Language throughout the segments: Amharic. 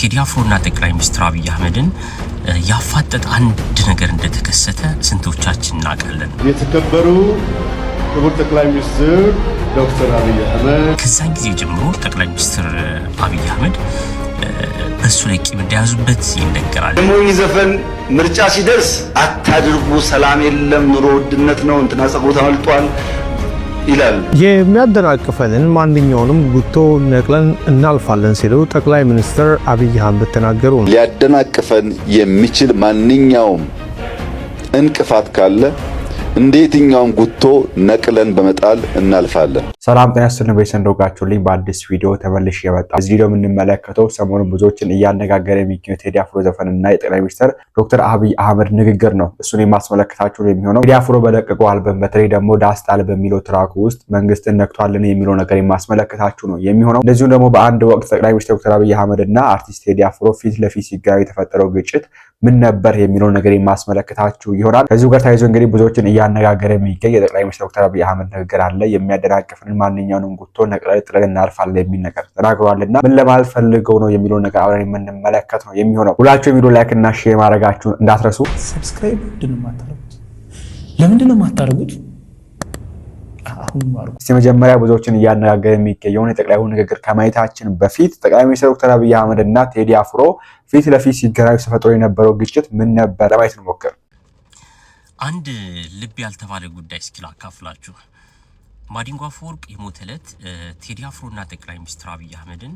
ቴዲ አፍሮና ጠቅላይ ሚኒስትር አብይ አህመድን ያፋጠጥ አንድ ነገር እንደተከሰተ ስንቶቻችን እናውቃለን? የተከበሩ ክቡር ጠቅላይ ሚኒስትር ዶክተር አብይ አህመድ ከዛን ጊዜ ጀምሮ ጠቅላይ ሚኒስትር አብይ አህመድ በሱ ላይ ቂም እንደያዙበት ይነገራል። የሞኝ ዘፈን ምርጫ ሲደርስ አታድርጉ፣ ሰላም የለም፣ ኑሮ ውድነት ነው፣ እንትና ጸጉሩ ተመልጧል ይላል። የሚያደናቅፈንን ማንኛውንም ጉቶ ነቅለን እናልፋለን ሲሉ ጠቅላይ ሚኒስትር አብይ አህመድ ተናገሩ። ሊያደናቅፈን የሚችል ማንኛውም እንቅፋት ካለ እንዴትኛውም ጉቶ ነቅለን በመጣል እናልፋለን። ሰላም ጤና ይስጥልን በሰንዶጋችሁልኝ በአዲስ ቪዲዮ ተመልሼ የመጣሁ። እዚህ ቪዲዮ የምንመለከተው ሰሞኑን ብዙዎችን እያነጋገረ የሚገኘው ቴዲ አፍሮ ዘፈንና የጠቅላይ ሚኒስትር ዶክተር አብይ አህመድ ንግግር ነው። እሱን የማስመለከታችሁ የሚሆነው ቴዲ አፍሮ በለቀቀው አልበም በተለይ ደግሞ ዳስታል በሚለው ትራክ ውስጥ መንግስትን ነክቷልን የሚለው ነገር የማስመለከታችሁ ነው የሚሆነው። እንደዚሁም ደግሞ በአንድ ወቅት ጠቅላይ ሚኒስትር ዶክተር አብይ አህመድና አርቲስት ቴዲ አፍሮ ፊት ለፊት ሲገናኙ የተፈጠረው ግጭት ምን ነበር የሚለው ነገር የማስመለከታችሁ ይሆናል። ከዚሁ ጋር ተያይዞ እንግዲህ ብዙዎችን እያነጋገረ የሚገኝ የጠቅላይ ሚኒስትር ዶክተር አብይ አህመድ ንግግር አለ። የሚያደናቅፈንን ማንኛውንም ጉቶ ነቅለን ጥለን እናልፋለን የሚል ነገር ተናግሯልና ምን ለማለት ፈልገው ነው የሚለው ነገር አብረን የምንመለከት ነው የሚሆነው። ሁላችሁም ቪዲዮ ላይክ እና ሼር ማድረጋችሁን እንዳትረሱ። ሰብስክራይብ ለምንድን ነው የማታደርጉት? መጀመሪያ ብዙዎችን እያነጋገረ የሚገኘው የጠቅላዩ ንግግር ከማየታችን በፊት ጠቅላይ ሚኒስትር ዶክተር አብይ አህመድ እና ቴዲ አፍሮ ፊት ለፊት ሲገናኙ ተፈጥሮ የነበረው ግጭት ምን ነበር ለማየት እንሞክር። አንድ ልብ ያልተባለ ጉዳይ እስኪ ላካፍላችሁ። ማዲንጎ አፈወርቅ የሞተ ዕለት ቴዲ አፍሮና ጠቅላይ ሚኒስትር አብይ አህመድን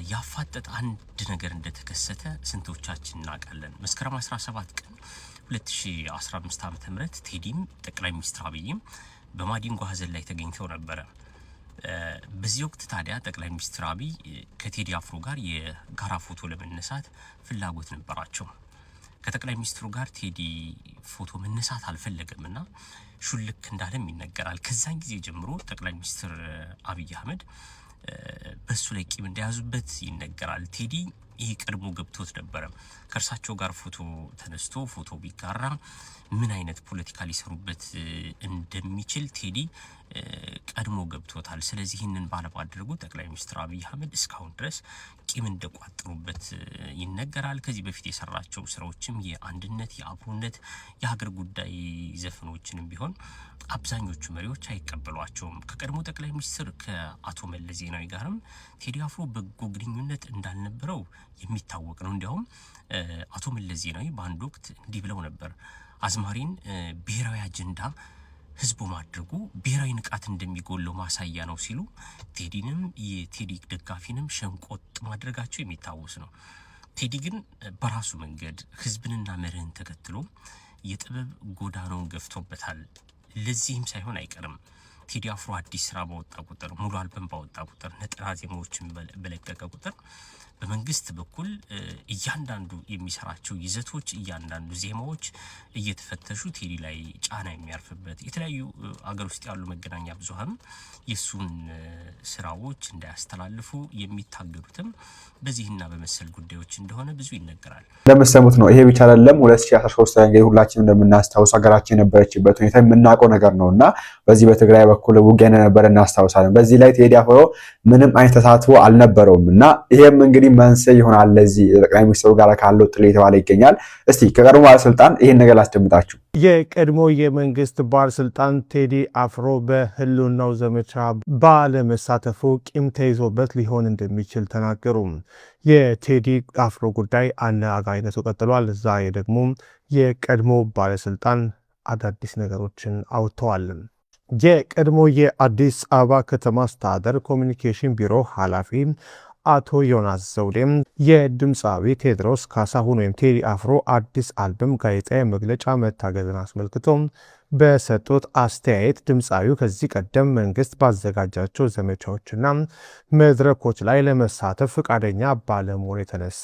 ያፋጠጥ አንድ ነገር እንደተከሰተ ስንቶቻችን እናውቃለን? መስከረም 17 ቀን 2015 ዓ.ም ቴዲም ጠቅላይ ሚኒስትር አብይም በማዲንጎ ሀዘን ላይ ተገኝተው ነበረ። በዚህ ወቅት ታዲያ ጠቅላይ ሚኒስትር አብይ ከቴዲ አፍሮ ጋር የጋራ ፎቶ ለመነሳት ፍላጎት ነበራቸው። ከጠቅላይ ሚኒስትሩ ጋር ቴዲ ፎቶ መነሳት አልፈለገምና ሹልክ እንዳለም ይነገራል። ከዛን ጊዜ ጀምሮ ጠቅላይ ሚኒስትር አብይ አህመድ በሱ ላይ ቂም እንደያዙበት ይነገራል። ቴዲ ይሄ ቀድሞ ገብቶት ነበረ። ከእርሳቸው ጋር ፎቶ ተነስቶ ፎቶ ቢጋራ ምን አይነት ፖለቲካ ሊሰሩበት እንደሚችል ቴዲ ቀድሞ ገብቶታል። ስለዚህ ይህንን ባለማድረጉ ጠቅላይ ሚኒስትር አብይ አህመድ እስካሁን ድረስ ቂም እንደቋጠሩበት ይነገራል። ከዚህ በፊት የሰራቸው ስራዎችም የአንድነት፣ የአብሮነት፣ የሀገር ጉዳይ ዘፈኖችንም ቢሆን አብዛኞቹ መሪዎች አይቀበሏቸውም። ከቀድሞ ጠቅላይ ሚኒስትር ከአቶ መለስ ዜናዊ ጋርም ቴዲ አፍሮ በጎ ግንኙነት እንዳልነበረው የሚታወቅ ነው። እንዲያውም አቶ መለስ ዜናዊ በአንድ ወቅት እንዲህ ብለው ነበር። አዝማሪን ብሔራዊ አጀንዳ ህዝቡ ማድረጉ ብሔራዊ ንቃት እንደሚጎለው ማሳያ ነው ሲሉ ቴዲንም የቴዲ ደጋፊንም ሸንቆጥ ማድረጋቸው የሚታወስ ነው። ቴዲ ግን በራሱ መንገድ ህዝብንና መርህን ተከትሎ የጥበብ ጎዳናውን ገፍቶበታል። ለዚህም ሳይሆን አይቀርም ቴዲ አፍሮ አዲስ ስራ ባወጣ ቁጥር፣ ሙሉ አልበም ባወጣ ቁጥር፣ ነጠላ ዜማዎችን በለቀቀ ቁጥር በመንግስት በኩል እያንዳንዱ የሚሰራቸው ይዘቶች፣ እያንዳንዱ ዜማዎች እየተፈተሹ ቴዲ ላይ ጫና የሚያርፍበት የተለያዩ አገር ውስጥ ያሉ መገናኛ ብዙሃን የሱን ስራዎች እንዳያስተላልፉ የሚታገዱትም በዚህና በመሰል ጉዳዮች እንደሆነ ብዙ ይነገራል። ለምሰሙት ነው። ይሄ ብቻ አይደለም። 2013 ላይ ሁላችንም እንደምናስታውስ ሀገራችን የነበረችበት ሁኔታ የምናውቀው ነገር ነውና በዚህ በትግራይ በኩል ውጊያ እንደነበረ እናስታውሳለን። በዚህ ላይ ቴዲ አፍሮ ምንም አይነት ተሳትፎ አልነበረውምና ይሄም እንግዲህ መንስኤ ይሆናል ለዚህ ጠቅላይ ሚኒስትሩ ጋር ካለው ጥል የተባለ ይገኛል። እስቲ ከቀድሞ ባለስልጣን ይሄን ነገር ላስደምጣችሁ። የቀድሞ የመንግስት ባለስልጣን ቴዲ አፍሮ በህልውናው ዘመቻ ባለመሳተፉ ቂም ተይዞበት ሊሆን እንደሚችል ተናገሩ። የቴዲ አፍሮ ጉዳይ አነጋጋሪነቱ ቀጥሏል። ዛሬ ደግሞ የቀድሞ ባለስልጣን አዳዲስ ነገሮችን አውጥተዋል። የቀድሞ የአዲስ አበባ ከተማ አስተዳደር ኮሚኒኬሽን ቢሮ ኃላፊ አቶ ዮናስ ዘውዴም የድምፃዊ ቴዎድሮስ ካሳሁን ወይም ቴዲ አፍሮ አዲስ አልበም ጋዜጣዊ መግለጫ መታገዝን አስመልክቶ በሰጡት አስተያየት ድምፃዊው ከዚህ ቀደም መንግስት ባዘጋጃቸው ዘመቻዎችና መድረኮች ላይ ለመሳተፍ ፈቃደኛ ባለመሆኑ የተነሳ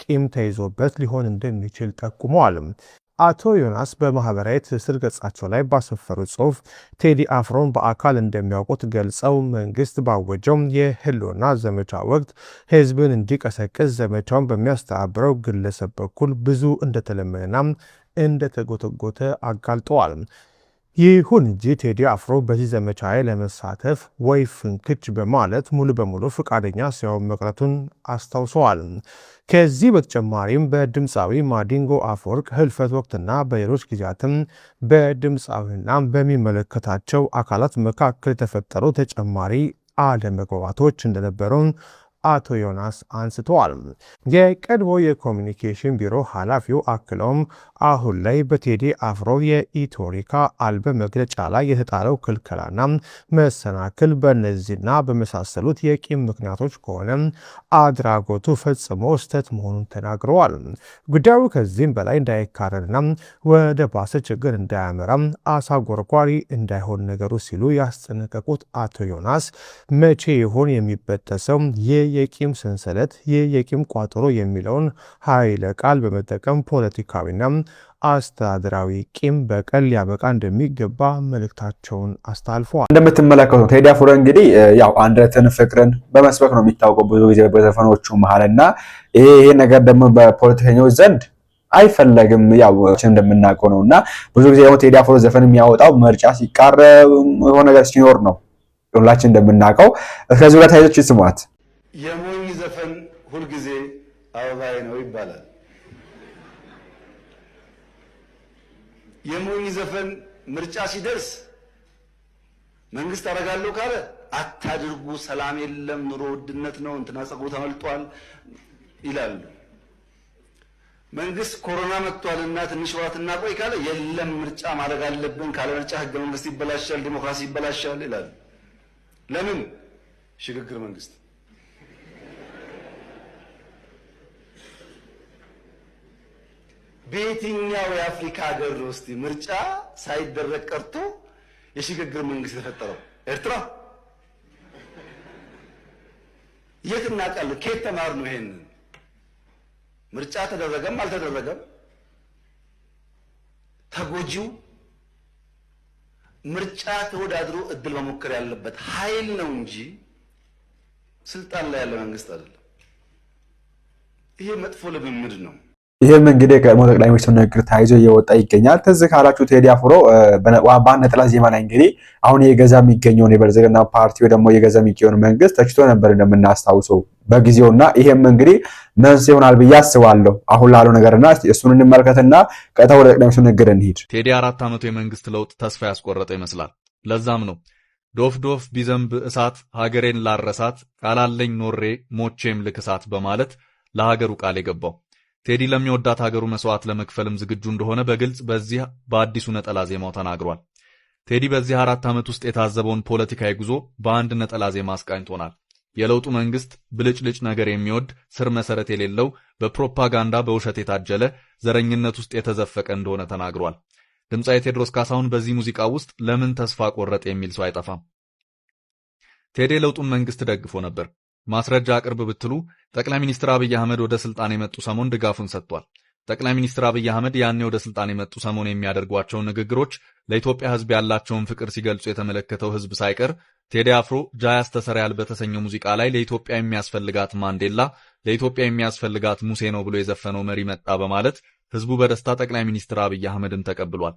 ቂም ተይዞበት ሊሆን እንደሚችል ጠቁመዋል። አቶ ዮናስ በማህበራዊ ትስስር ገጻቸው ላይ ባሰፈሩት ጽሑፍ ቴዲ አፍሮን በአካል እንደሚያውቁት ገልጸው መንግስት ባወጀው የህልውና ዘመቻ ወቅት ህዝብን እንዲቀሰቅስ ዘመቻውን በሚያስተባብረው ግለሰብ በኩል ብዙ እንደተለመነና እንደተጎተጎተ አጋልጠዋል። ይሁን እንጂ ቴዲ አፍሮ በዚህ ዘመቻ ላይ ለመሳተፍ ወይ ፍንክች በማለት ሙሉ በሙሉ ፈቃደኛ ሳይሆን መቅረቱን አስታውሰዋል። ከዚህ በተጨማሪም በድምፃዊ ማዲንጎ አፈወርቅ ህልፈት ወቅትና በሌሎች ጊዜያትም በድምፃዊና በሚመለከታቸው አካላት መካከል የተፈጠሩ ተጨማሪ አለመግባባቶች እንደነበሩ አቶ ዮናስ አንስተዋል። የቀድሞ የኮሚኒኬሽን ቢሮ ኃላፊው አክለውም አሁን ላይ በቴዲ አፍሮ የኢትዮሪካ አልበም መግለጫ ላይ የተጣለው ክልከላና መሰናክል በእነዚህና በመሳሰሉት የቂም ምክንያቶች ከሆነ አድራጎቱ ፈጽሞ ስህተት መሆኑን ተናግረዋል። ጉዳዩ ከዚህም በላይ እንዳይካረርና ወደ ባሰ ችግር እንዳያመራ አሳጎርጓሪ እንዳይሆን ነገሩ ሲሉ ያስጠነቀቁት አቶ ዮናስ መቼ ይሆን የሚበጠሰው የቂም ሰንሰለት የቂም ቋጠሮ የሚለውን ኃይለ ቃል በመጠቀም ፖለቲካዊና አስተዳደራዊ ቂም በቀል ሊያበቃ እንደሚገባ መልእክታቸውን አስተላልፈዋል። እንደምትመለከቱት ቴዲ አፍሮ እንግዲህ ያው አንድነትን ፍቅርን በመስበክ ነው የሚታወቀው ብዙ ጊዜ በዘፈኖቹ መሃልና ይሄ ነገር ደግሞ በፖለቲከኞች ዘንድ አይፈለግም። ያው እንደምናውቀው ነውና ብዙ ጊዜ ደግሞ ቴዲ አፍሮ ዘፈን የሚያወጣው ምርጫ ሲቃረብ የሆነ ነገር ሲኖር ነው ሁላችን እንደምናውቀው። ከዚህ ጋር ታይቶች ይስሟት የሞኝ ዘፈን ሁልጊዜ አበባዬ ነው ይባላል። የሞኝ ዘፈን ምርጫ ሲደርስ መንግስት አረጋለሁ ካለ አታድርጉ፣ ሰላም የለም፣ ኑሮ ውድነት ነው፣ እንትና ጸጉሩ ተመልጧል ይላሉ። መንግስት ኮሮና መጥቷልና ትንሽ ወራት እናቆይ ካለ የለም ምርጫ ማድረግ አለብን፣ ካለ ምርጫ ህገ መንግስት ይበላሻል፣ ዲሞክራሲ ይበላሻል ይላሉ። ለምን? ሽግግር መንግስት በየትኛው የአፍሪካ ሀገር ውስጥ ምርጫ ሳይደረግ ቀርቶ የሽግግር መንግስት የተፈጠረው? ኤርትራ? የት እናውቃለን? ከየት ተማርነው? ይሄን ምርጫ ተደረገም አልተደረገም ተጎጂው ምርጫ ተወዳድሮ እድል መሞከር ያለበት ኃይል ነው እንጂ ስልጣን ላይ ያለ መንግስት አይደለም። ይሄ መጥፎ ልምምድ ነው። ይህም እንግዲህ ከቀድሞ ጠቅላይ ሚኒስትሩ ንግግር ታይዞ እየወጣ ይገኛል። ትዝ ካላችሁ ቴዲ አፍሮ በአንድ ነጠላ ዜማ ላይ እንግዲህ አሁን የገዛ የሚገኘውን የብልጽግና ፓርቲ ወይ ደግሞ የገዛ የሚገኘውን መንግስት ተችቶ ነበር እንደምናስታውሰው በጊዜውና ይሄም እንግዲህ መንስኤ ይሆናል ብዬ አስባለሁ አሁን ላለው ነገርና እሱን እንመልከትና ቀጥታ ወደ ጠቅላይ ሚኒስትሩ ንግግር እንሂድ። ቴዲ 4 ዓመቱ የመንግስት ለውጥ ተስፋ ያስቆረጠ ይመስላል። ለዛም ነው ዶፍ ዶፍ ቢዘንብ እሳት ሀገሬን ላረሳት ቃላለኝ ኖሬ ሞቼም ልክሳት በማለት ለሀገሩ ቃል የገባው። ቴዲ ለሚወዳት ሀገሩ መስዋዕት ለመክፈልም ዝግጁ እንደሆነ በግልጽ በዚህ በአዲሱ ነጠላ ዜማው ተናግሯል። ቴዲ በዚህ 4 ዓመት ውስጥ የታዘበውን ፖለቲካዊ ጉዞ በአንድ ነጠላ ዜማ አስቃኝቶናል። የለውጡ መንግስት ብልጭልጭ ነገር የሚወድ ስር መሰረት የሌለው በፕሮፓጋንዳ በውሸት የታጀለ ዘረኝነት ውስጥ የተዘፈቀ እንደሆነ ተናግሯል። ድምፃዊ ቴዎድሮስ ካሳሁን በዚህ ሙዚቃ ውስጥ ለምን ተስፋ ቆረጠ የሚል ሰው አይጠፋም። ቴዲ የለውጡን መንግስት ደግፎ ነበር። ማስረጃ አቅርብ ብትሉ ጠቅላይ ሚኒስትር አብይ አህመድ ወደ ስልጣን የመጡ ሰሞን ድጋፉን ሰጥቷል። ጠቅላይ ሚኒስትር አብይ አህመድ ያኔ ወደ ስልጣን የመጡ ሰሞን የሚያደርጓቸው ንግግሮች ለኢትዮጵያ ሕዝብ ያላቸውን ፍቅር ሲገልጹ የተመለከተው ሕዝብ ሳይቀር ቴዲ አፍሮ ጃ ያስተሰርያል በተሰኘው ሙዚቃ ላይ ለኢትዮጵያ የሚያስፈልጋት ማንዴላ፣ ለኢትዮጵያ የሚያስፈልጋት ሙሴ ነው ብሎ የዘፈነው መሪ መጣ በማለት ሕዝቡ በደስታ ጠቅላይ ሚኒስትር አብይ አህመድን ተቀብሏል።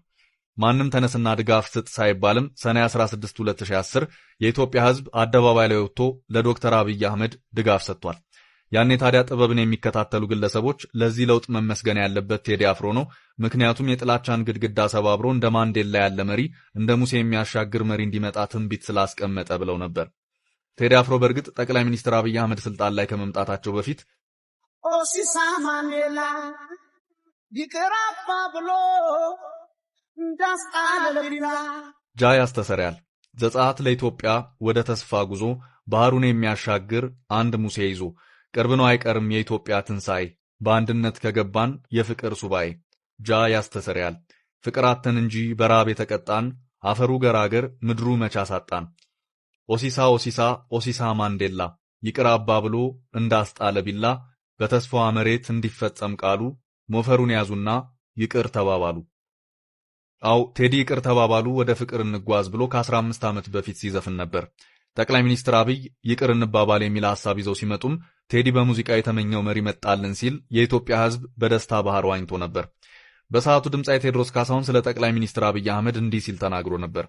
ማንም ተነስና ድጋፍ ስጥ ሳይባልም ሰኔ 16 2010 የኢትዮጵያ ሕዝብ አደባባይ ላይ ወጥቶ ለዶክተር አብይ አህመድ ድጋፍ ሰጥቷል። ያኔ ታዲያ ጥበብን የሚከታተሉ ግለሰቦች ለዚህ ለውጥ መመስገን ያለበት ቴዲ አፍሮ ነው፣ ምክንያቱም የጥላቻን ግድግዳ ሰባብሮ እንደ ማንዴላ ያለ መሪ እንደ ሙሴ የሚያሻግር መሪ እንዲመጣ ትንቢት ስላስቀመጠ ብለው ነበር። ቴዲ አፍሮ በእርግጥ ጠቅላይ ሚኒስትር አብይ አህመድ ስልጣን ላይ ከመምጣታቸው በፊት ኦሲሳ ማንዴላ ይቅራባ ብሎ ጃ ያስተሰርያል ዘጸአት ለኢትዮጵያ ወደ ተስፋ ጉዞ ባህሩን የሚያሻግር አንድ ሙሴ ይዞ ቅርብ ነው አይቀርም የኢትዮጵያ ትንሣኤ በአንድነት ከገባን የፍቅር ሱባኤ። ጃ ያስተሰርያል ፍቅር አተን እንጂ በራብ የተቀጣን አፈሩ ገራገር ምድሩ መቻሳጣን። ኦሲሳ ኦሲሳ ኦሲሳ ማንዴላ ይቅር አባ ብሎ እንዳስጣለ ቢላ በተስፋዋ መሬት እንዲፈጸም ቃሉ ሞፈሩን ያዙና ይቅር ተባባሉ። አው ቴዲ ይቅር ተባባሉ ወደ ፍቅር እንጓዝ ብሎ ከ15 ዓመት በፊት ሲዘፍን ነበር። ጠቅላይ ሚኒስትር አብይ ይቅር እንባባል የሚል ሐሳብ ይዘው ሲመጡም ቴዲ በሙዚቃ የተመኘው መሪ መጣልን ሲል የኢትዮጵያ ሕዝብ በደስታ ባህር ዋኝቶ ነበር። በሰዓቱ ድምጻዊ ቴዎድሮስ ካሳሁን ስለ ጠቅላይ ሚኒስትር አብይ አህመድ እንዲህ ሲል ተናግሮ ነበር።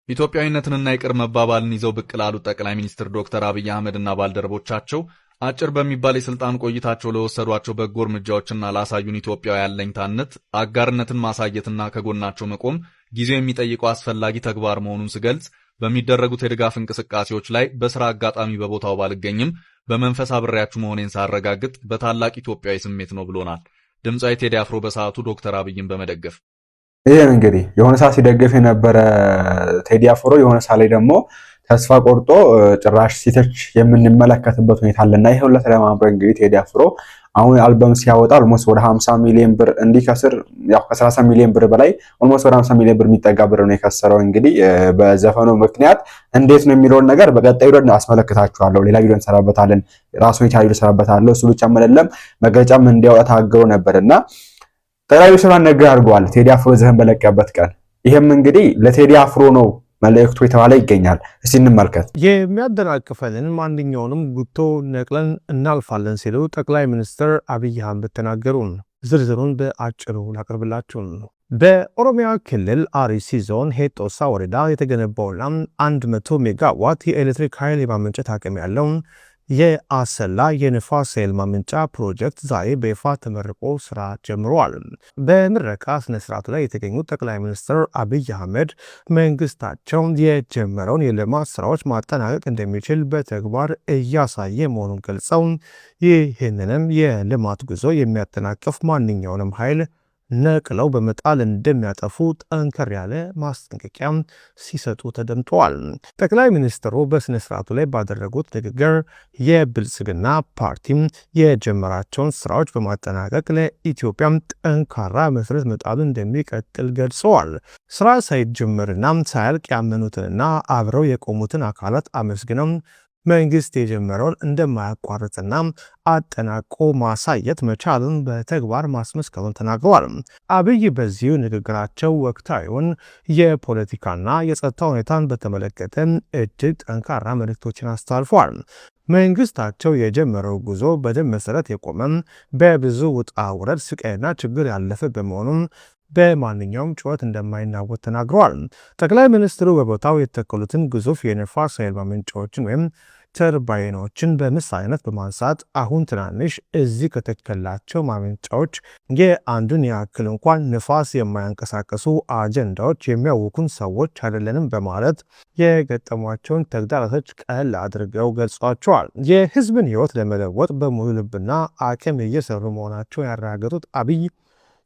ኢትዮጵያዊነትንና ይቅር መባባልን ይዘው ብቅ ላሉት ጠቅላይ ሚኒስትር ዶክተር አብይ አህመድና ባልደረቦቻቸው አጭር በሚባል የስልጣን ቆይታቸው ለወሰዷቸው በጎ እርምጃዎችና ላሳዩን ኢትዮጵያዊ ያለኝታነት አጋርነትን ማሳየትና ከጎናቸው መቆም ጊዜው የሚጠይቀው አስፈላጊ ተግባር መሆኑን ስገልጽ በሚደረጉት የድጋፍ እንቅስቃሴዎች ላይ በስራ አጋጣሚ በቦታው ባልገኝም በመንፈስ አብሬያችሁ መሆኔን ሳረጋግጥ በታላቅ ኢትዮጵያዊ ስሜት ነው ብሎናል ድምጻዊ ቴዲ አፍሮ በሰዓቱ ዶክተር አብይን በመደገፍ። ይሄ እንግዲህ የሆነ ሰዓት ሲደግፍ የነበረ ቴዲ አፍሮ የሆነ ሰዓት ላይ ደግሞ ተስፋ ቆርጦ ጭራሽ ሲተች የምንመለከትበት ሁኔታ አለና ይሄ ሁሉ ለማምረ እንግዲህ ቴዲ አፍሮ አሁን አልበም ሲያወጣ ኦልሞስት ወደ 50 ሚሊዮን ብር እንዲከስር ያው ከ30 ሚሊዮን ብር በላይ ኦልሞስት ወደ 50 ሚሊዮን ብር የሚጠጋ ብር ነው የከሰረው። እንግዲህ በዘፈኑ ምክንያት እንዴት ነው የሚለውን ነገር በቀጣዩ ደግሞ አስመለክታችኋለሁ። ሌላ ቪዲዮ እንሰራበታለን፣ ራሱን የቻለ ቪዲዮ እንሰራበታለን። እሱ ብቻ አይደለም መግለጫም እንዲያወጣ ታግሮ ነበርና ጠቅላይ ሚኒስትሩ ነገር አድርገዋል ቴዲ አፍሮ ዘፈን በለቀቀበት ቀን። ይሄም እንግዲህ ለቴዲ አፍሮ ነው መልእክቱ የተባለ ይገኛል። እስቲ እንመልከት። የሚያደናቅፈንን ማንኛውንም ጉቶ ነቅለን እናልፋለን ሲሉ ጠቅላይ ሚኒስትር አብይ አህመድ ተናገሩ። ዝርዝሩን በአጭሩ ላቅርብላችሁ። በኦሮሚያ ክልል አርሲ ዞን ሄጦሳ ወረዳ የተገነባውና 100 ሜጋዋት የኤሌክትሪክ ኃይል የማመንጨት አቅም ያለው የአሰላ የንፋስ ኃይል ማመንጫ ፕሮጀክት ዛሬ በይፋ ተመርቆ ስራ ጀምሯል። በምረቃ ስነ ስርዓቱ ላይ የተገኙት ጠቅላይ ሚኒስትር አብይ አህመድ መንግስታቸው የጀመረውን የልማት ስራዎች ማጠናቀቅ እንደሚችል በተግባር እያሳየ መሆኑን ገልጸው ይህንንም የልማት ጉዞ የሚያጠናቅፍ ማንኛውንም ኃይል ነቅለው በመጣል እንደሚያጠፉ ጠንከር ያለ ማስጠንቀቂያ ሲሰጡ ተደምጠዋል። ጠቅላይ ሚኒስትሩ በስነ ስርዓቱ ላይ ባደረጉት ንግግር የብልጽግና ፓርቲ የጀመራቸውን ስራዎች በማጠናቀቅ ለኢትዮጵያ ጠንካራ መሰረት መጣሉ እንደሚቀጥል ገልጸዋል። ስራ ሳይጀምርና ሳያልቅ ያመኑትንና አብረው የቆሙትን አካላት አመስግነው መንግስት የጀመረውን እንደማያቋርጥና አጠናቆ ማሳየት መቻሉን በተግባር ማስመስከሩን ተናግረዋል። አብይ በዚሁ ንግግራቸው ወቅታዊውን የፖለቲካና የጸጥታ ሁኔታን በተመለከተ እጅግ ጠንካራ መልእክቶችን አስተላልፈዋል። መንግስታቸው የጀመረው ጉዞ በደም መሰረት የቆመም በብዙ ውጣ ውረድ ስቃይና ችግር ያለፈ በመሆኑም በማንኛውም ጩኸት እንደማይናወጥ ተናግረዋል። ጠቅላይ ሚኒስትሩ በቦታው የተተከሉትን ግዙፍ የንፋስ ኃይል ማመንጫዎችን ወይም ተርባይኖችን በምሳሌነት በማንሳት አሁን ትናንሽ እዚህ ከተከላቸው ማመንጫዎች የአንዱን ያክል እንኳን ንፋስ የማያንቀሳቀሱ አጀንዳዎች የሚያውኩን ሰዎች አይደለንም በማለት የገጠሟቸውን ተግዳሮቶች ቀለል አድርገው ገልጿቸዋል። የህዝብን ህይወት ለመለወጥ በሙሉ ልብና አቅም እየሰሩ መሆናቸውን ያረጋገጡት አብይ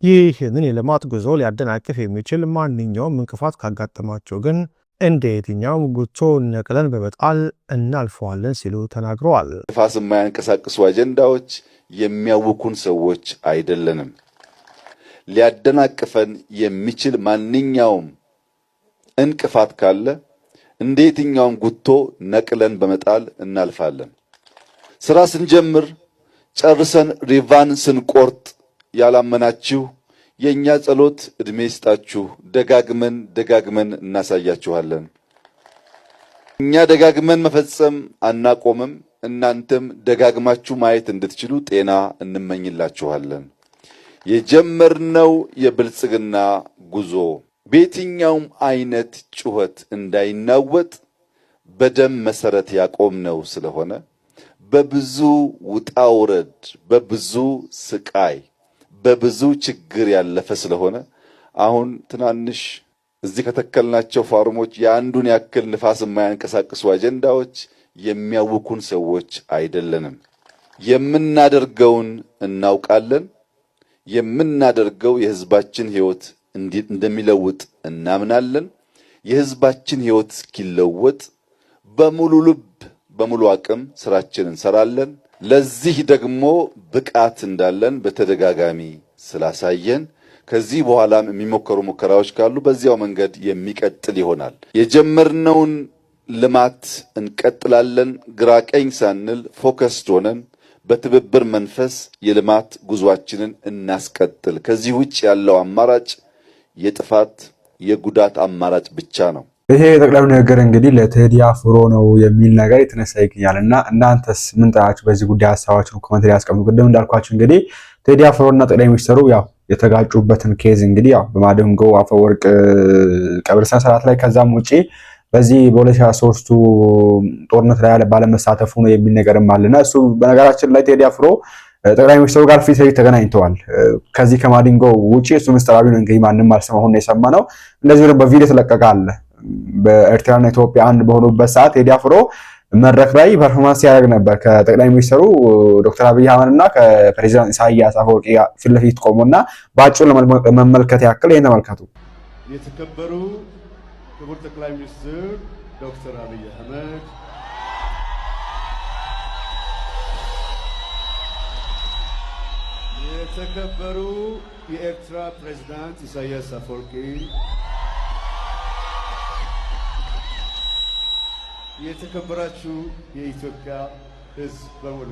ይህንን የልማት ጉዞ ሊያደናቅፍ የሚችል ማንኛውም እንቅፋት ካጋጠማቸው ግን እንደ የትኛውም ጉቶ ነቅለን በመጣል እናልፈዋለን ሲሉ ተናግረዋል። ንፋስ የማያንቀሳቅሱ አጀንዳዎች የሚያውኩን ሰዎች አይደለንም። ሊያደናቅፈን የሚችል ማንኛውም እንቅፋት ካለ እንደ የትኛውም ጉቶ ነቅለን በመጣል እናልፋለን። ስራ ስንጀምር ጨርሰን ሪቫን ስንቆርጥ ያላመናችሁ የኛ ጸሎት እድሜ ይስጣችሁ፣ ደጋግመን እናሳያችኋለን። እኛ ደጋግመን መፈጸም አናቆምም። እናንተም ደጋግማችሁ ማየት እንድትችሉ ጤና እንመኝላችኋለን። የጀመርነው የብልጽግና ጉዞ በየትኛውም አይነት ጩኸት እንዳይናወጥ በደም መሰረት ያቆምነው ስለሆነ በብዙ ውጣ ውረድ፣ በብዙ ስቃይ፣ በብዙ ችግር ያለፈ ስለሆነ አሁን ትናንሽ እዚህ ከተከልናቸው ፋርሞች የአንዱን ያክል ንፋስ የማያንቀሳቅሱ አጀንዳዎች የሚያውኩን ሰዎች አይደለንም። የምናደርገውን እናውቃለን። የምናደርገው የህዝባችን ህይወት እንደሚለውጥ እናምናለን። የህዝባችን ህይወት እስኪለወጥ በሙሉ ልብ በሙሉ አቅም ስራችንን እንሰራለን። ለዚህ ደግሞ ብቃት እንዳለን በተደጋጋሚ ስላሳየን ከዚህ በኋላም የሚሞከሩ ሙከራዎች ካሉ በዚያው መንገድ የሚቀጥል ይሆናል። የጀመርነውን ልማት እንቀጥላለን። ግራቀኝ ሳንል ፎከስድ ሆነን በትብብር መንፈስ የልማት ጉዟችንን እናስቀጥል። ከዚህ ውጭ ያለው አማራጭ የጥፋት የጉዳት አማራጭ ብቻ ነው። ይሄ የጠቅላዩ ነገር እንግዲህ ለቴዲ አፍሮ ነው የሚል ነገር የተነሳ ይገኛልና እናንተስ ምን ታያችሁ? በዚህ ጉዳይ ሀሳባችሁን ኮሜንት ላይ አስቀምጡ። ቅድም እንዳልኳችሁ እንግዲህ ቴዲ አፍሮና ጠቅላይ ሚኒስትሩ ያው የተጋጩበትን ኬዝ እንግዲህ ያው በማዲንጎ አፈወርቅ ቀብር ስነ ስርዓት ላይ ከዛም ውጪ በዚህ በ2023 ጦርነት ላይ ባለመሳተፉ ነው የሚል ነገርም አለና እሱ በነገራችን ላይ ቴዲ አፍሮ ጠቅላይ ሚኒስትሩ ጋር ፊት ለፊት ተገናኝተዋል። ከዚህ ከማዲንጎ ውጪ እሱ ምስጢራዊ ነው እንግዲህ ማንንም አልሰማሁም ነው የሰማነው። እንደዚህ ነው በቪዲዮ ተለቀቃል። በኤርትራና ኢትዮጵያ አንድ በሆኑበት ሰዓት ቴዲ አፍሮ መድረክ ላይ ፐርፎርማንስ ያደርግ ነበር ከጠቅላይ ሚኒስትሩ ዶክተር አብይ አህመድ እና ከፕሬዝዳንት ኢሳያስ አፈወርቂ ፊት ለፊት ቆሞና ባጭሩ ለመመልከት ያክል ይሄን ተመልከቱ። የተከበሩ ክቡር ጠቅላይ ሚኒስትር ዶክተር አብይ አህመድ፣ የተከበሩ የኤርትራ ፕሬዝዳንት ኢሳያስ አፈወርቂ፣ የተከበራችሁ የኢትዮጵያ ሕዝብ በሙሉ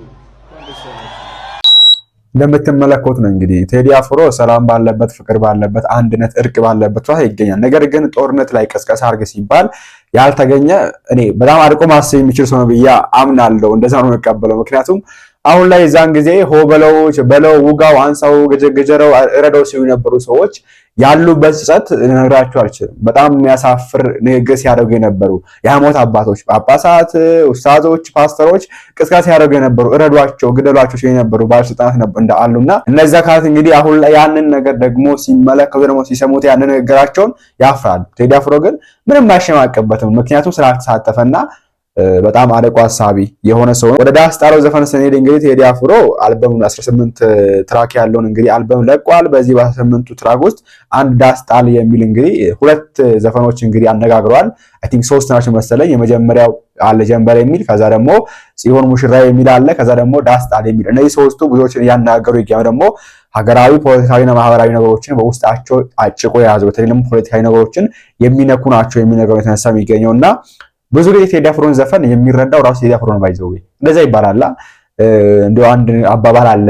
እንደምትመለከቱት ነው እንግዲህ ቴዲ አፍሮ ሰላም ባለበት፣ ፍቅር ባለበት፣ አንድነት፣ እርቅ ባለበት ቦታ ይገኛል። ነገር ግን ጦርነት ላይ ቀስቀሳ አድርግ ሲባል ያልተገኘ እኔ በጣም አርቆ ማሰብ የሚችል ሰው ነው ብዬ አምናለሁ። እንደዛ ነው የምቀበለው። ምክንያቱም አሁን ላይ ዛን ጊዜ ሆ በለው ውጋው፣ አንሳው፣ ገጀረው፣ እረዳው ሲሉ የነበሩ ሰዎች ያሉበት ጸጥ ልነግራችሁ አልችልም። በጣም የሚያሳፍር ንግግር ሲያደርጉ የነበሩ የሃይማኖት አባቶች፣ ጳጳሳት፣ ኡስታዞች፣ ፓስተሮች ቅስቀሳ ሲያደርጉ የነበሩ እረዷቸው፣ ግደሏቸው ሲሉ የነበሩ ባለስልጣናት እንዳሉና እነዚያ ካት እንግዲህ አሁን ላይ ያንን ነገር ደግሞ ሲመለከቱ ደግሞ ሲሰሙት ያንን ንግግራቸውን ያፍራሉ። ቴዲ አፍሮ ግን ምንም አይሸማቀበትም። ምክንያቱም ስላልተሳተፈና በጣም አርቆ ሐሳቢ የሆነ ሰው ወደ ዳስ ጣለው ዘፈን ስንሄድ እንግዲህ ቴዲ አፍሮ አልበሙን 18 ትራክ ያለውን እንግዲህ አልበም ለቋል። በዚህ በ18ቱ ትራክ ውስጥ አንድ ዳስ ጣል የሚል እንግዲህ ሁለት ዘፈኖች እንግዲህ አነጋግሯል። አይ ቲንክ 3 ናቸው መሰለኝ። የመጀመሪያው አለ ጀንበር የሚል፣ ከዛ ደግሞ ጽዮን ሙሽራ የሚል አለ፣ ከዛ ደግሞ ዳስ ጣል የሚል። እነዚህ ሶስቱ ብዙዎችን ያናገሩ ይገኛሉ። ደግሞ ሀገራዊ ፖለቲካዊና ማህበራዊ ነገሮችን በውስጣቸው አጭቆ የያዙ በተለይ ደግሞ ፖለቲካዊ ነገሮችን የሚነኩ ናቸው የሚል ነገር የተነሳ የሚገኘውና ብዙ ጊዜ ቴዲ አፍሮን ዘፈን የሚረዳው ራሱ ቴዲ አፍሮ ነው። ባይዘው እንደዛ ይባላል። እንደው አንድ አባባል አለ፣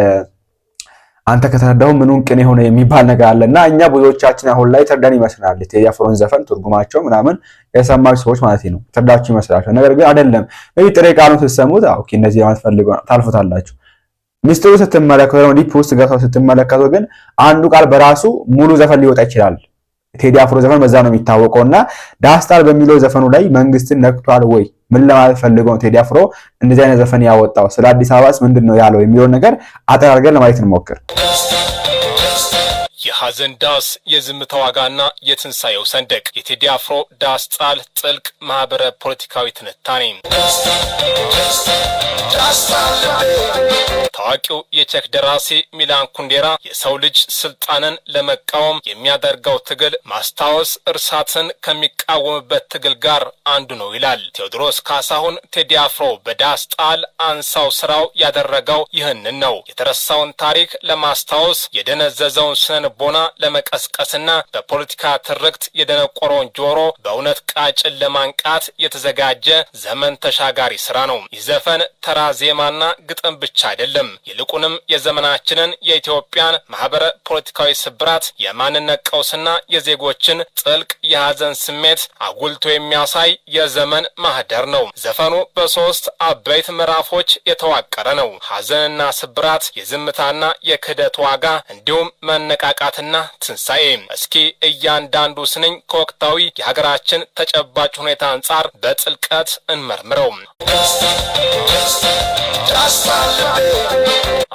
አንተ ከተረዳው ምኑን ቅን የሆነ የሚባል ነገር አለና እኛ ብዙዎቻችን አሁን ላይ ተርዳን ይመስላል ቴዲ አፍሮን ዘፈን ትርጉማቸው ምናምን የሰማችሁ ሰዎች ማለት ነው ተርዳችሁ ይመስላችኋል። ነገር ግን አይደለም። ጥሬ ቃሉን ስትሰሙት ኦኬ እነዚህ ለማትፈልጉ ታልፉታላችሁ። ሚስጥሩ ስትመለከቱ ነው ዲፕ ውስጥ ገብታችሁ ስትመለከቱ ግን አንዱ ቃል በራሱ ሙሉ ዘፈን ሊወጣ ይችላል። ቴዲ አፍሮ ዘፈን በዛ ነው የሚታወቀውና ዳስታል በሚለው ዘፈኑ ላይ መንግስትን ነክቷል ወይ ምን ለማለት ፈልጎ ነው ቴዲ አፍሮ እንደዚህ አይነት ዘፈን ያወጣው? ስለ አዲስ አበባስ ምንድነው ያለው የሚለው ነገር አጠራርገን ለማየት እንሞክር። የሐዘን ዳስ፣ የዝምታ ዋጋና የትንሳኤው ሰንደቅ፣ የቴዲ አፍሮ ዳስ ጣል ጥልቅ ማህበረ ፖለቲካዊ ትንታኔ። ታዋቂው የቼክ ደራሲ ሚላን ኩንዴራ የሰው ልጅ ስልጣንን ለመቃወም የሚያደርገው ትግል ማስታወስ እርሳትን ከሚቃወምበት ትግል ጋር አንዱ ነው ይላል። ቴዎድሮስ ካሳሁን ቴዲ አፍሮ በዳስ ጣል አንሳው ስራው ያደረገው ይህንን ነው። የተረሳውን ታሪክ ለማስታወስ የደነዘዘውን ስነልቦና ለመቀስቀስና በፖለቲካ ትርክት የደነቆረውን ጆሮ በእውነት ቃጭን ለማንቃት የተዘጋጀ ዘመን ተሻጋሪ ስራ ነው። ይህ ዘፈን ተራ ዜማና ግጥም ብቻ አይደለም። ይልቁንም የዘመናችንን የኢትዮጵያን ማህበረ ፖለቲካዊ ስብራት፣ የማንነት ቀውስና የዜጎችን ጥልቅ የሐዘን ስሜት አጉልቶ የሚያሳይ የዘመን ማህደር ነው። ዘፈኑ በ3 አበይት ምዕራፎች የተዋቀረ ነው። ሐዘንና ስብራት፣ የዝምታና የክህደት ዋጋ እንዲሁም መነቃቃትና ትንሳኤ። እስኪ እያንዳንዱ ስንኝ ከወቅታዊ የሀገራችን ተጨባጭ ሁኔታ አንጻር በጥልቀት እንመርምረው።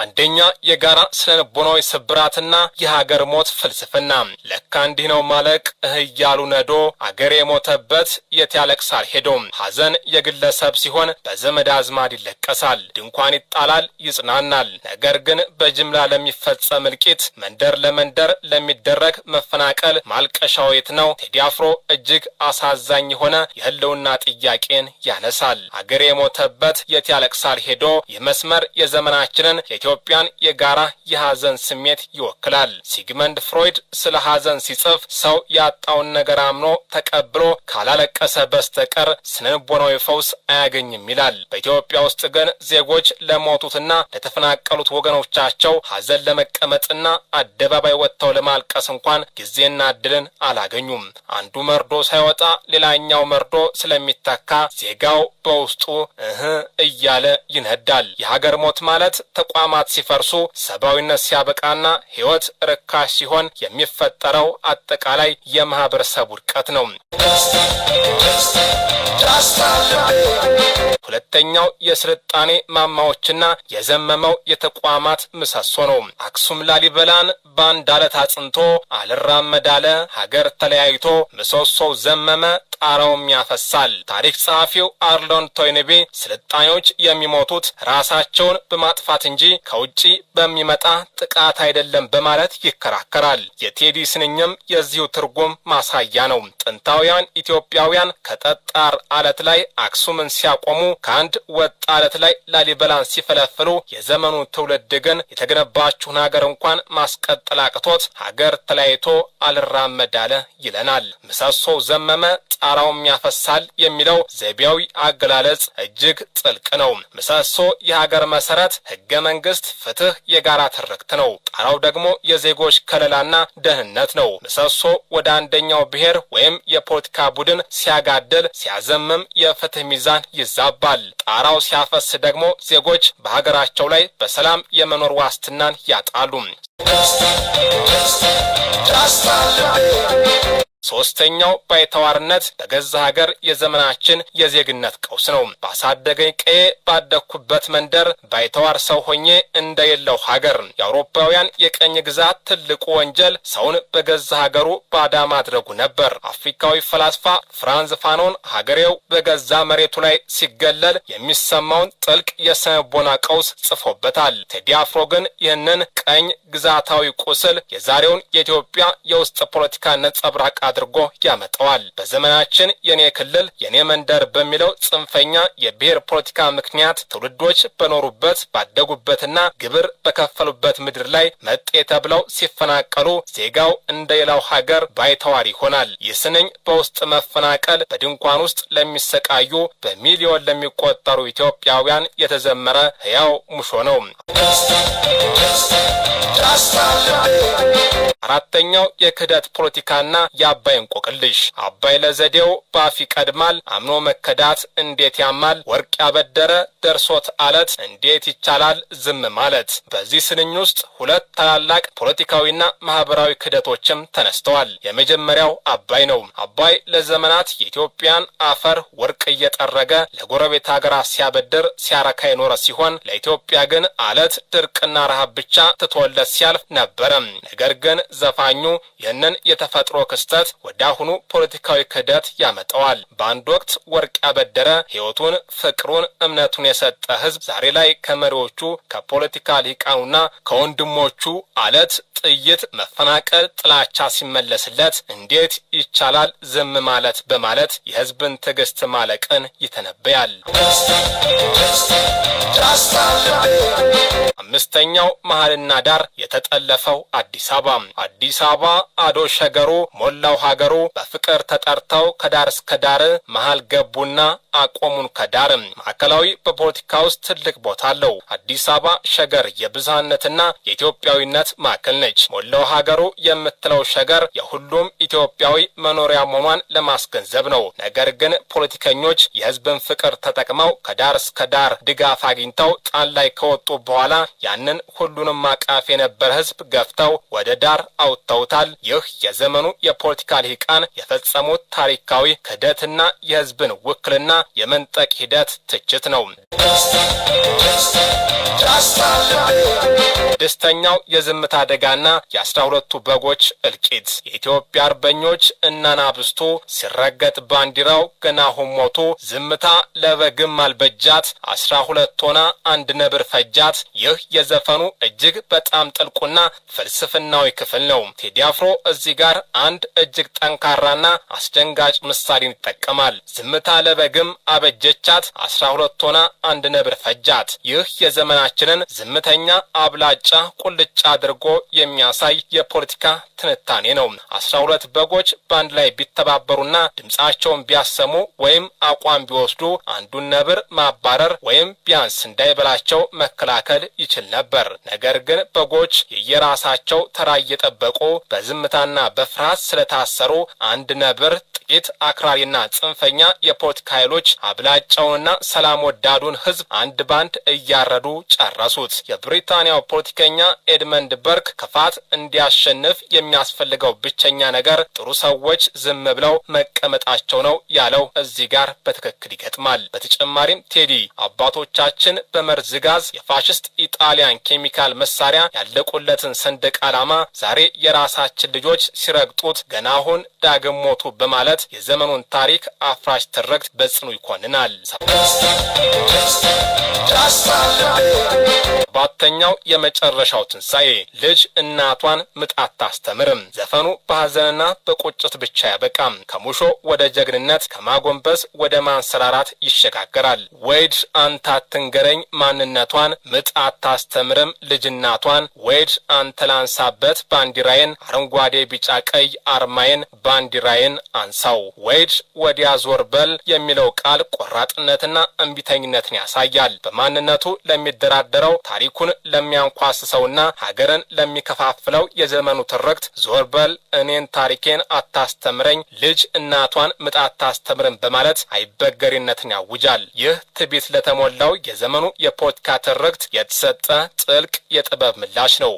አንደኛ፣ የጋራ ስነልቦናዊ ስብራትና የሀገር ሞት ፍልስፍና። ለካ እንዲህ ነው ማለቅ እያሉ ነዶ አገር የሞተበት የት ያለቅሳል ሄዶ። ሐዘን የግለሰብ ሲሆን በዘመድ አዝማድ ይለቀሳል፣ ድንኳን ይጣላል፣ ይጽናናል። ነገር ግን በጅምላ ለሚፈጸም እልቂት፣ መንደር ለመንደር ለሚደረግ መፈናቀል ማልቀሻው የት ነው? ቴዲ አፍሮ እጅግ አሳዛኝ የሆነ የህልውና ጥያቄን ያነሳል። አገር የሞተበት የት ያለቅሳል ሄዶ ይህ መስመር የዘመናችንን የኢትዮጵያን የጋራ የሐዘን ስሜት ይወክላል። ሲግመንድ ፍሮይድ ስለ ሐዘን ሲጽፍ ሰው ያጣውን ነገር አምኖ ተቀብሎ ካላለቀሰ በስተቀር ስነልቦናዊ ፈውስ አያገኝም ይላል። በኢትዮጵያ ውስጥ ግን ዜጎች ለሞቱትና ለተፈናቀሉት ወገኖቻቸው ሐዘን ለመቀመጥና አደባባይ ወጥተው ለማልቀስ እንኳን ጊዜና እድልን አላገኙም። አንዱ መርዶ ሳይወጣ ሌላኛው መርዶ ስለሚተካ ዜጋው በውስጡ እያለ ይነዳል። የሀገር ሞት ማለት ተቋማት ሲፈርሱ፣ ሰብአዊነት ሲያበቃና ህይወት ርካሽ ሲሆን የሚፈጠረው አጠቃላይ የማህበረሰብ ውድቀት ነው። ሁለተኛው የስልጣኔ ማማዎችና የዘመመው የተቋማት ምሰሶ ነው። አክሱም ላሊበላን በአንድ አለት አጽንቶ አልራመዳለ ሀገር ተለያይቶ ምሰሶው ዘመመ ጣራውም ያፈሳል። ታሪክ ጸሐፊው አርሎን ቶይንቢ ስልጣኔዎች የሚሞቱት ራሳቸውን በማጥፋት እንጂ ከውጪ በሚመጣ ጥቃት አይደለም በማለት ይከራከራል። የቴዲ ስንኝም የዚሁ ትርጉም ማሳያ ነው። ጥንታውያን ኢትዮጵያውያን ከጠጣር አለት ላይ አክሱምን ሲያቆሙ ከአንድ ወጥ አለት ላይ ላሊበላን ሲፈለፍሉ የዘመኑ ትውልድ ግን የተገነባችውን ሀገር እንኳን ማስቀጠል አቅቶት ሀገር ተለያይቶ አልራመዳለ ይለናል። ምሰሶው ዘመመ ጣራውም ያፈሳል የሚለው ዘይቤያዊ አገላለጽ እጅግ ጥልቅ ነው። ምሰሶ የሀገር መሰረት፣ ህገ መንግስት፣ ፍትህ፣ የጋራ ትርክት ነው። ጣራው ደግሞ የዜጎች ከለላና ደህንነት ነው። ምሰሶ ወደ አንደኛው ብሔር ወይም የፖለቲካ ቡድን ሲያጋድል ሲያዘምም የፍትህ ሚዛን ይዛባል። ጣራው ሲያፈስ ደግሞ ዜጎች በሀገራቸው ላይ በሰላም የመኖር ዋስትናን ያጣሉ። ሶስተኛው ባይተዋርነት በገዛ ሀገር የዘመናችን የዜግነት ቀውስ ነው። ባሳደገኝ ቀዬ ባደኩበት መንደር ባይተዋር ሰው ሆኜ እንደየለው ሀገር። የአውሮፓውያን የቀኝ ግዛት ትልቁ ወንጀል ሰውን በገዛ ሀገሩ ባዳ ማድረጉ ነበር። አፍሪካዊ ፈላስፋ ፍራንዝ ፋኖን ሀገሬው በገዛ መሬቱ ላይ ሲገለል የሚሰማውን ጥልቅ የስነልቦና ቀውስ ጽፎበታል። ቴዲ አፍሮ ግን ይህንን ቀኝ ግዛታዊ ቁስል የዛሬውን የኢትዮጵያ የውስጥ ፖለቲካ ነጸብራቅ አድርጎ ያመጣዋል። በዘመናችን የኔ ክልል የኔ መንደር በሚለው ጽንፈኛ የብሔር ፖለቲካ ምክንያት ትውልዶች በኖሩበት ባደጉበትና ግብር በከፈሉበት ምድር ላይ መጤ ተብለው ሲፈናቀሉ ዜጋው እንደሌላው ሀገር ባይተዋር ይሆናል። ይስንኝ በውስጥ መፈናቀል በድንኳን ውስጥ ለሚሰቃዩ በሚሊዮን ለሚቆጠሩ ኢትዮጵያውያን የተዘመረ ሕያው ሙሾ ነው። አራተኛው የክህደት ፖለቲካና የአባይ እንቆቅልሽ። አባይ ለዘዴው ባፍ ይቀድማል፣ አምኖ መከዳት እንዴት ያማል፣ ወርቅ ያበደረ ደርሶት አለት እንዴት ይቻላል ዝም ማለት። በዚህ ስንኝ ውስጥ ሁለት ታላላቅ ፖለቲካዊና ማህበራዊ ክህደቶችም ተነስተዋል። የመጀመሪያው አባይ ነው። አባይ ለዘመናት የኢትዮጵያን አፈር ወርቅ እየጠረገ ለጎረቤት ሀገራት ሲያበድር ሲያረካ የኖረ ሲሆን ለኢትዮጵያ ግን አለት ድርቅና ረሃብ ብቻ ትቶለት ሲያልፍ ነበረ። ነገር ግን ዘፋኙ ይህንን የተፈጥሮ ክስተት ወደ አሁኑ ፖለቲካዊ ክህደት ያመጣዋል። በአንድ ወቅት ወርቅ ያበደረ ሕይወቱን፣ ፍቅሩን፣ እምነቱን የሰጠ ህዝብ ዛሬ ላይ ከመሪዎቹ ከፖለቲካ ሊቃኑና ከወንድሞቹ አለት፣ ጥይት፣ መፈናቀል፣ ጥላቻ ሲመለስለት እንዴት ይቻላል ዝም ማለት በማለት የህዝብን ትዕግስት ማለቅን ይተነበያል። አምስተኛው መሃልና ዳር የተጠለፈው አዲስ አበባ። አዲስ አበባ አዶ ሸገሩ ሞላው ሀገሩ በፍቅር ተጠርተው ከዳር እስከ ዳር መሃል ገቡና አቆሙን ከዳር። ማዕከላዊ በፖለቲካ ውስጥ ትልቅ ቦታ አለው። አዲስ አበባ ሸገር የብዝሃነትና የኢትዮጵያዊነት ማዕከል ነች። ሞላው ሀገሩ የምትለው ሸገር የሁሉም ኢትዮጵያዊ መኖሪያ መሆኗን ለማስገንዘብ ነው። ነገር ግን ፖለቲከኞች የህዝብን ፍቅር ተጠቅመው ከዳር እስከ ዳር ድጋፍ አግኝተው ጣን ላይ ከወጡ በኋላ ያንን ሁሉንም አቃፊ የነበረ ህዝብ ገፍተው ወደ ዳር አውጥተውታል። ይህ የዘመኑ የፖለቲካ ልሂቃን የፈጸሙት ታሪካዊ ክህደትና የህዝብን ውክልና የመንጠቅ ሂደት ትችት ነው። ስድስተኛው የዝምታ አደጋና የ12ቱ በጎች እልቂት። የኢትዮጵያ አርበኞች እናናብስቱ ሲረገጥ ባንዲራው ገና ሆሞቱ ዝምታ ለበግም አልበጃት 12 ሆና አንድ ነብር ፈጃት። ይህ የዘፈኑ እጅግ በጣም ጥልቁና ፍልስፍናዊ ክፍል ነው። ቴዲ አፍሮ እዚህ ጋር አንድ እጅግ ጠንካራና አስደንጋጭ ምሳሌን ይጠቀማል። ዝምታ ለበግም አበጀቻት 12 ሆና አንድ ነብር ፈጃት። ይህ የዘመናችንን ዝምተኛ አብላጫ ቁልጫ አድርጎ የሚያሳይ የፖለቲካ ትንታኔ ነው። 12 በጎች በአንድ ላይ ቢተባበሩና ድምጻቸውን ቢያሰሙ ወይም አቋም ቢወስዱ አንዱን ነብር ማባረር ወይም ቢያንስ እንዳይበላቸው መከላከል ይችል ነበር። ነገር ግን በጎች የየራሳቸው ተራ እየጠበቁ በዝምታና በፍርሃት ስለታሰሩ አንድ ነብር ጥቂት አክራሪና ጽንፈኛ የፖለቲካ ኃይሎች አብላጫውንና ሰላም ወዳዱን ህዝብ አንድ ባንድ እያረዱ ጨረሱት። የብሪታንያው ፖለቲከኛ ኤድመንድ በርክ ክፋት እንዲያሸንፍ የሚያስፈልገው ብቸኛ ነገር ጥሩ ሰዎች ዝም ብለው መቀመጣቸው ነው ያለው እዚህ ጋር በትክክል ይገጥማል። በተጨማሪም ቴዲ አባቶቻችን በመርዝ ጋዝ የፋሽስት ኢጣሊያን ኬሚካል መሳሪያ ያለቁለትን ሰንደቅ ዓላማ ዛሬ የራሳችን ልጆች ሲረግጡት ገና አሁን ዳግም ሞቱ በማለት የዘመኑን ታሪክ አፍራሽ ትርክት በጽኑ ይኮንናል። ባተኛው የመጨረሻው ትንሳኤ ልጅ እናቷን ምጥ አታስተምርም። ዘፈኑ በሐዘንና በቁጭት ብቻ ያበቃም። ከሙሾ ወደ ጀግንነት ከማጎንበስ ወደ ማንሰራራት ይሸጋገራል። ወይድ አንተ አትንገረኝ ማንነቷን ምጥ አታስተምርም ልጅ እናቷን ወይድ አንተ ላንሳበት ባንዲራዬን አረንጓዴ ቢጫ ቀይ አርማዬን ባንዲራዬን አንሳው ወይድ ወዲያ ዞር በል የሚለው ቃል ቆራጥነትና እንቢተኝነትን ያሳያል። በማንነቱ ለሚደራደረው ታሪኩን ለሚያንኳስሰውና ሀገርን ለሚከፋፍለው የዘመኑ ትርክት ዞር በል እኔን ታሪኬን አታስተምረኝ ልጅ እናቷን ምጥ አታስተምርም በማለት አይበገሪነትን ያውጃል። ይህ ትዕቢት ለተሞላው የዘመኑ የፖለቲካ ትርክት የተሰጠ ጥልቅ የጥበብ ምላሽ ነው።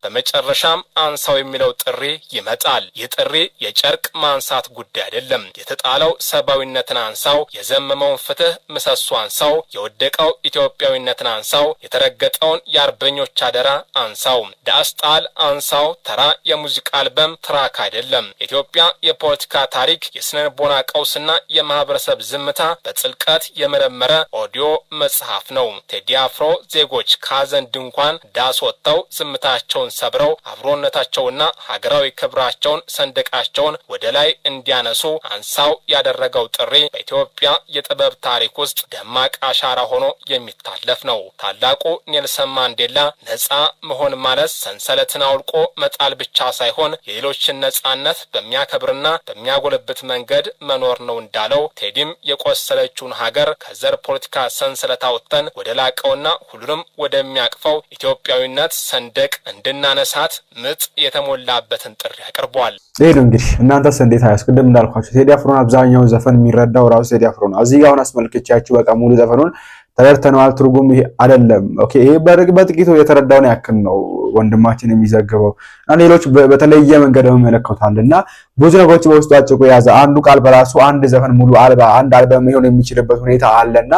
በመጨረሻም አንሳው የሚለው ጥሪ ይመጣል። ይህ ጥሪ የጨርቅ ማንሳት ጉዳይ አይደለም። የተጣለው ሰብአዊነትን አንሳው፣ የዘመመውን ፍትህ ምሰሶ አንሳው፣ የወደቀው ኢትዮጵያዊነትን አንሳው፣ የተረገጠውን የአርበኞች አደራ አንሳው። ዳስጣል አንሳው ተራ የሙዚቃ አልበም ትራክ አይደለም። የኢትዮጵያ የፖለቲካ ታሪክ፣ የስነልቦና ቀውስና የማህበረሰብ ዝምታ በጥልቀት የመረመረ ኦዲዮ መጽሐፍ ነው። ቴዲ አፍሮ ዜጎች ከሀዘን ድንኳን ዳስ ወጥተው ዝምታቸውን ሰብረው አብሮነታቸውና ሀገራዊ ክብራቸውን ሰንደቃቸውን ወደ ላይ እንዲያነሱ አንሳው ያደረገው ጥሪ በኢትዮጵያ የጥበብ ታሪክ ውስጥ ደማቅ አሻራ ሆኖ የሚታለፍ ነው። ታላቁ ኔልሰን ማንዴላ ነጻ መሆን ማለት ሰንሰለትን አውልቆ መጣል ብቻ ሳይሆን የሌሎችን ነጻነት በሚያከብርና በሚያጎለብት መንገድ መኖር ነው እንዳለው ቴዲም የቆሰለችውን ሀገር ከዘር ፖለቲካ ሰንሰለት አውጥተን ወደ ላቀውና ሁሉንም ወደሚያቅፈው ኢትዮጵያዊነት ሰንደቅ እንድናነሳት ምጥ የተሞላበትን ጥሪ አቅርቧል። ይሄ ነው እንግዲህ እናንተስ እንዴት አያስቀድም እንዳልኳችሁ ቴዲ አፍሮን አብዛኛው ዘፈን የሚረዳው ራሱ ቴዲ አፍሮ ነው። እዚህ ጋር አሁን አስመልክቻችሁ በቃ ሙሉ ዘፈኑን ተረድተነዋል። ትርጉም ይሄ አይደለም። ኦኬ ይሄ በጥቂቱ የተረዳውን ያክል ነው ወንድማችን የሚዘግበው እና ሌሎች በተለየ መንገድ መመለከታልና ብዙ ነገሮች በውስጡ አጭቆ ያዘ። አንዱ ቃል በራሱ አንድ ዘፈን ሙሉ አንድ አልበም ሊሆን የሚችልበት ሁኔታ አለና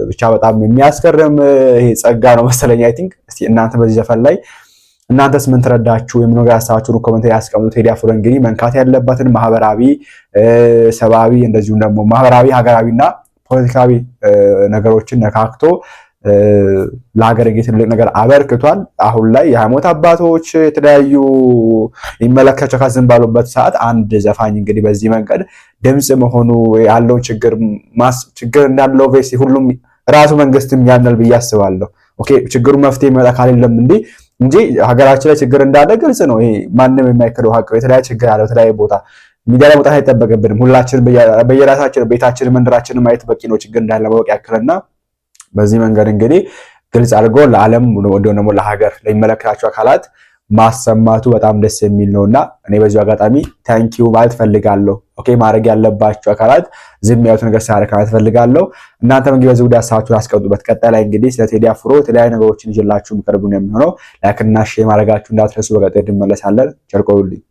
ብቻ በጣም የሚያስገርም ይሄ ጸጋ ነው መሰለኝ። አይ ቲንክ እስቲ እናንተ በዚህ ዘፈን ላይ እናንተስ ምን ተረዳችሁ? የምንወጋ ያሳችሁ ኮሜንት ላይ ያስቀምጡ። ቴዲ አፍሮ እንግዲህ መንካት ያለበትን ማህበራዊ፣ ሰብአዊ እንደዚሁም ደግሞ ማህበራዊ ሀገራዊና ፖለቲካዊ ነገሮችን ነካክቶ ለሀገር እንግዲህ ትልቅ ነገር አበርክቷል። አሁን ላይ የሃይማኖት አባቶች የተለያዩ የሚመለከታቸው ከዝም ባሉበት ሰዓት አንድ ዘፋኝ እንግዲህ በዚህ መንገድ ድምጽ መሆኑ ያለውን ችግር እንዳለው ቬስ ሁሉም ራሱ መንግስትም ያናል ብዬ አስባለሁ። ኦኬ ችግሩ መፍትሄ የሚመጣ ካለ የለም እንጂ ሀገራችን ላይ ችግር እንዳለ ግልጽ ነው። ይሄ ማንም የማይከደው ሀቅ ነው። የተለያየ ችግር አለ በተለያየ ቦታ ሚዲያ ላይ መውጣት አይጠበቅብንም። ሁላችንም በየራሳችን ቤታችን መንደራችን ማየት በቂ ነው ችግር እንዳለ ማወቅ ያክልና በዚህ መንገድ እንግዲህ ግልጽ አድርጎ ለዓለም ወደ ደግሞ ለሀገር ለሚመለከታቸው አካላት ማሰማቱ በጣም ደስ የሚል ነውና እኔ በዚህ አጋጣሚ ታንኪዩ ማለት ፈልጋለሁ። ኦኬ ማድረግ ያለባቸው አካላት ዝም ያሉት ነገር ሳያረካ ማለት ፈልጋለሁ። እናንተም እንግዲህ በዚህ ጉዳይ ሀሳባችሁን አስቀምጡበት። ቀጣይ ላይ እንግዲህ ስለ ቴዲ አፍሮ የተለያዩ ነገሮችን ይዤላችሁ የምቀርቡ ነው የሚሆነው። ላይክ እና ሼር ማድረጋችሁ እንዳትረሱ። በቀጣይ እንመለሳለን። ቸር ቆዩልኝ።